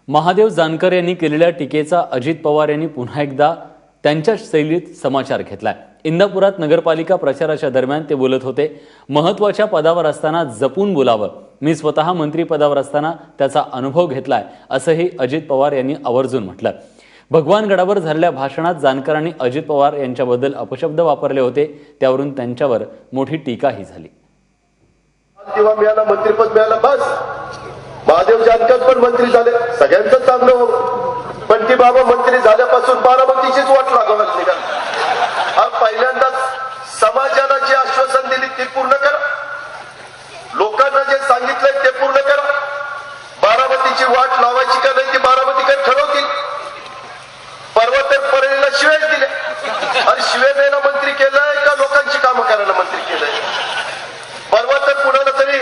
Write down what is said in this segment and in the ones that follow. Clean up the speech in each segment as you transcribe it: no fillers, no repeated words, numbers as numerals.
महादेव जानकर यांनी केलेल्या टीकेचा अजित पवार यांनी पुन्हा एकदा त्यांच्या शैलीत समाचार घेतलाय। इंदापुरात नगरपालिका प्रचाराच्या दरम्यान ते बोलत होते। महत्त्वाच्या पदावर असताना जपून बोलावं, मी स्वतः मंत्रिपदावर असताना त्याचा अनुभव घेतलाय, असंही अजित पवार यांनी आवर्जून म्हटलं। भगवानगडावर झालेल्या भाषणात जानकरांनी अजित पवार यांच्याबद्दल अपशब्द वापरले होते, त्यावरून त्यांच्यावर मोठी टीकाही झाली। किंवा मिळाला मंत्रिपद मिळालं बस, महादेव जानकर पण मंत्री झाले, सगळ्यांचं चांगलं हो, पण ती बाबा मंत्री झाल्यापासून बारामतीचीच वाट लागावं लागली का? हा पहिल्यांदाच समाजाला जे आश्वासन दिली ते पूर्ण करा, लोकांना जे सांगितलंय ते पूर्ण करा। बारामतीची वाट लावायची का नाही ती बारामतीकर ठरवतील। परवा तर परळीला शिव्या दिल्या, आणि शिव्या द्यायला मंत्री केलंय का लोकांची कामं करायला मंत्री केलंय? परवा तर कुणाला तरी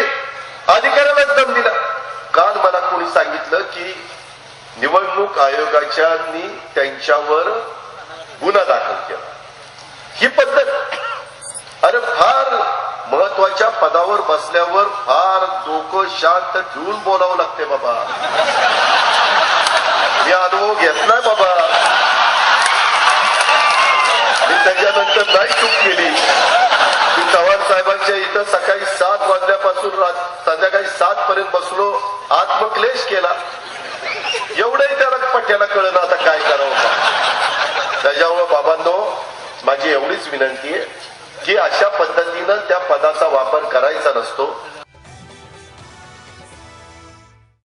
अधिकाऱ्यालाच दम दिला। काल मला कोणी सांगितलं की निवडणूक आयोगाच्या त्यांच्यावर गुन्हा दाखल केला। ही पद्धत, अरे फार महत्वाच्या पदावर बसल्यावर फार डोकं शांत ठेवून बोलावं लागते बाबा। मी अनुभव घेतलाय बाबा, मी त्याच्यानंतर नाही चूक केली। मी चव्हाण साहेबांच्या इथं सकाळी 7 वाजल्यापासून संध्याकाळी 7 पर्यंत बसलो, आत्मक्लेश केला। एवढंही त्याला पट्ट्याला कळलं, आता काय करावं। त्याच्यामुळे बाबांनो, माझी एवढीच विनंती आहे की अशा पद्धतीनं त्या पदाचा वापर करायचा नसतो।